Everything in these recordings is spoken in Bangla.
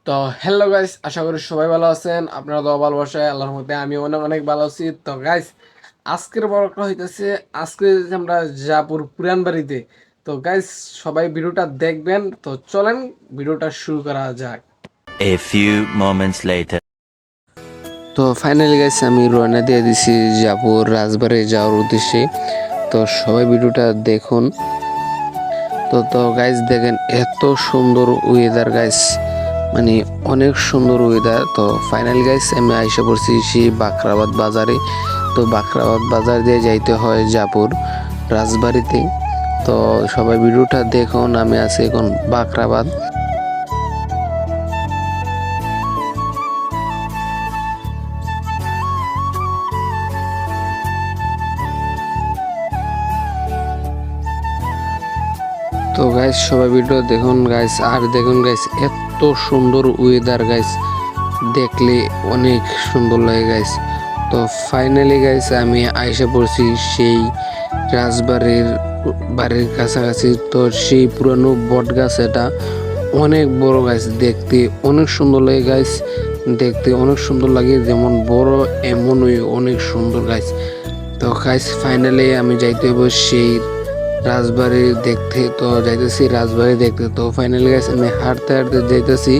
তো হ্যালো গাইস, আশা করি সবাই ভালো আছেন। আপনারা তো ভালোবাসায় আল্লাহর মধ্যে আমি অনেক অনেক ভালো আছি। তো গাইস, আজকের বড়টা হইতেছে আজকে যে আমরা জাপুর পুরান বাড়িতে। তো গাইস, সবাই ভিডিওটা দেখবেন। তো চলেন ভিডিওটা শুরু করা যাক। A few moments later. তো ফাইনালি গাইস আমি রওনা দিয়ে দিছি জাপুর রাজবাড়ি যাওয়ার উদ্দেশ্যে। তো সবাই ভিডিওটা দেখুন। তো গাইস দেখেন এত সুন্দর ওয়েদার গাইস, মানে অনেক সুন্দর ওয়েদার। তো ফাইনালি গাইস আমি আইসা পড়ছি সেই বাখরাবাদ বাজারে। তো বাখরাবাদ বাজার দিয়ে যাইতে হয় জাপুর রাজবাড়িতে। তো সবাই ভিডিওটা দেখুন। আমি আছি এখন বাখরাবাদ। তো গাইস সবাই ভিডিও দেখুন গাইস, আর দেখুন গাইস এত সুন্দর ওয়েদার গাইস, দেখলে অনেক সুন্দর লাগে গাইস। তো ফাইনালি গাইস আমি আইসা পড়ছি সেই রাজবাড়ির বাড়ির কাছাকাছি। তো সেই পুরানো বট গাছ, এটা অনেক বড় গাছ, দেখতে অনেক সুন্দর লাগে গাইস। দেখতে অনেক সুন্দর লাগে, যেমন বড় এমনই অনেক সুন্দর গাছ। তো গাইস ফাইনালি আমি যাইতে হইব সেই রাজবাড়ি দেখতে। তো যাইতেছি রাজবাড়ি দেখতে। তো ফাইনালি গাইস আমি হাঁটতে হাঁটতে যাইতেছি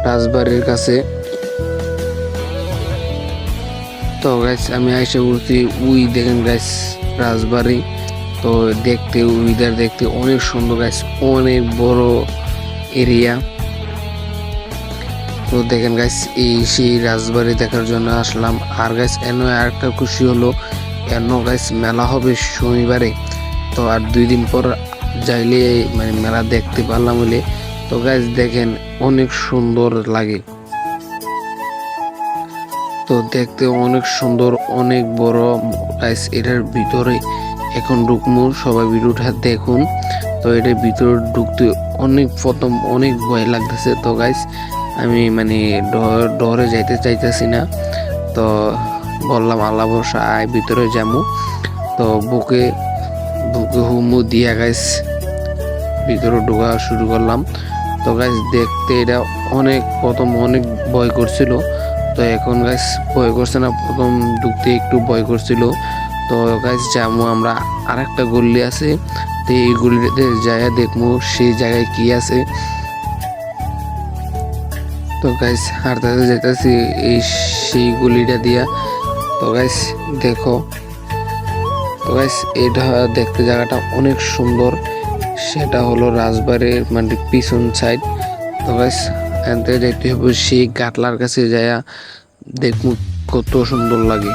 রাজবাড়ির কাছে। তো গাইস আমি আইসা বলছি উই দেখেন গাইস রাজবাড়ি। তো দেখতে উইদার দেখতে অনেক সুন্দর গাইস, অনেক বড় এরিয়া। তো দেখেন গাইস এই সেই রাজবাড়ি দেখার জন্য আসলাম। আর গাইস এনে আরেকটা খুশি হলো, এন গাইস মেলা হবে শনিবারে। তো আর 2 দিন পর যাইলে মানে মেলা দেখতে পারলাম বলে। তো গাইস দেখেন অনেক সুন্দর লাগে। তো দেখতে অনেক সুন্দর, অনেক বড় গাইস। এটার ভিতরে এখন ঢুকমু, সবাই ভিডিওটা দেখুন। তো এটার ভিতরে ঢুকতে প্রথম অনেক ভয় লাগতেছে। তো গাইস আমি মানে ডরে যাইতে চাইতেছি না। তো বললাম আল্লাহ ভরসা আয় ভিতরে যাবো। তো বুকে হুমু দিয়া গাইস ভিতরে ঢোকা শুরু করলাম। তো গাইস দেখতে এটা প্রথম অনেক ভয় করছিল। তো এখন গাইস ভয় করছে না, প্রথম ঢুকতে একটু ভয় করছিল। তো গাইস যাবো আমরা, আরেকটা গল্লি আছে। তো এই গল্লিতে যাইয়া দেখবো সেই জায়গায় কি আছে। তো গাইস হাঁটতে হাঁটতে যাইতেছি এই সেই গলিটা দিয়া। তো গাইস দেখো, তো গাইস এটা দেখতে জায়গাটা অনেক সুন্দর। সেটা হলো রাজবাড়ির মানে পিছন সাইড। তো গাইস এখান থেকে যাইতে হবে সেই গাটলার কাছে যাইয়া দেখবো কত সুন্দর লাগে।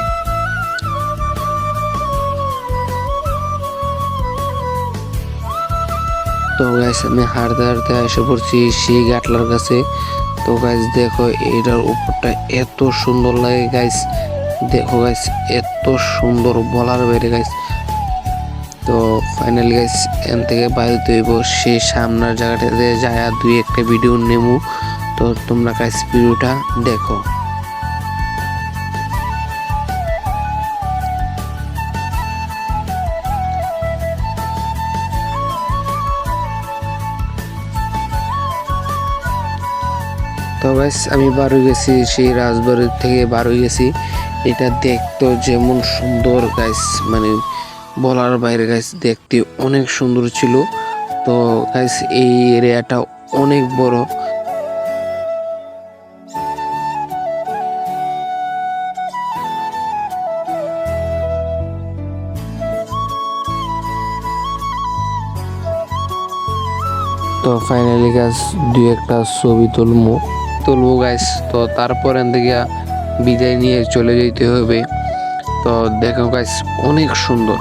তো গাইস আমি হাঁটতে হাঁটতে এসে পড়ছি সেই গাটলার কাছে। তো গাইস দেখো এটার উপরটা এত সুন্দর লাগে গাইস। দেখো গাইস এত সুন্দর বলার বাইরে গাইস। তো ফাইনালি গাইস এখান থেকে বাইরে হইব সেই সামনের জায়গাটাতে যায় 2-1টা ভিডিও নেবো। তো তোমরা গাইস ভিডিওটা দেখো। তো গাইস আমি বার হয়ে গেছি, সেই রাজবাড়ির থেকে বার হয়ে গেছি। এটা দেখতো যেমন সুন্দর গাইস, মানে বলার বাইরে গাইস, দেখতে অনেক সুন্দর ছিল। তো গাইস এই এরিয়াটা অনেক বড়। তো ফাইনালি গাইস 2-1টা ছবি তুলবো গাইস। তো তারপর এখান থেকে বিদায় নিয়ে চলে যেতে হবে। তো দেখো গাইস অনেক সুন্দর।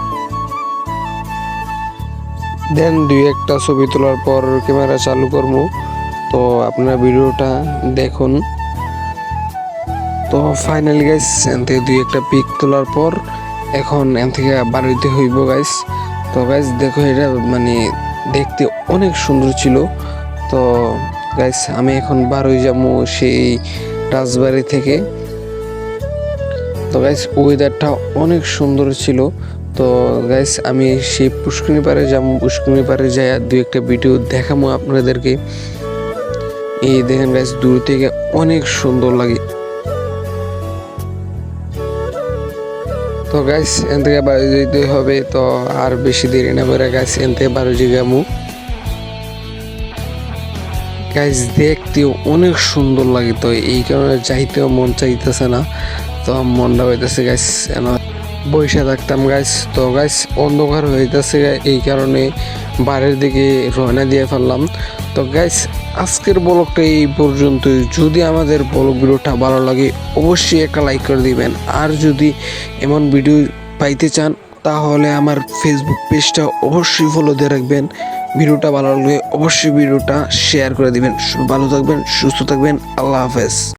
দেন 2-1টা ছবি তোলার পর ক্যামেরা চালু করবো। তো আপনারা ভিডিওটা দেখুন। তো ফাইনালি গাইস এখান থেকে 2-1টা পিক তোলার পর এখন এখান থেকে বাড়িতে হইব গাইস। তো গাইস দেখো এটা মানে দেখতে অনেক সুন্দর ছিল। তো গাইস আমি এখন বার হয়ে যাবো সেই রাজবাড়ি থেকে। তো গাইস ওয়েদারটা অনেক সুন্দর ছিল। তো গাইস আমি সেই পুষ্করিণী পাড়ে যাবো, পুষ্করিণী পাড়ে যাই 2-1টা ভিডিও দেখাবো আপনাদেরকে। এই দেখেন গাইস দূর থেকে অনেক সুন্দর লাগে। তো গাইস এখান থেকে বাড়ি যেতে হবে, তো আর বেশি দেরি না করে গাইস এখান থেকে বাড়ি যাবো। গাইস দেখতেও অনেক সুন্দর লাগে, তো এই কারণে যাইতেও মন চাইতেছে না, তো মনটা হইতেছে গাইস বসে থাকতাম গাইস। তো গাইস অন্ধকার হইতেছে, এই কারণে বাড়ির দিকে রওনা দিয়ে ফেললাম। তো গাইস আজকের ব্লগটা এই পর্যন্তই। যদি আমাদের ব্লগ ভিডিওটা ভালো লাগে অবশ্যই একটা লাইক করে দিবেন, আর যদি এমন ভিডিও পাইতে চান তাহলে আমার ফেসবুক পেজটা অবশ্যই ফলো দিয়ে রাখবেন। ভিডিওটা ভালো লাগলে অবশ্যই ভিডিওটা শেয়ার করে দিবেন। ভালো থাকবেন, সুস্থ থাকবেন, আল্লাহ হাফেজ।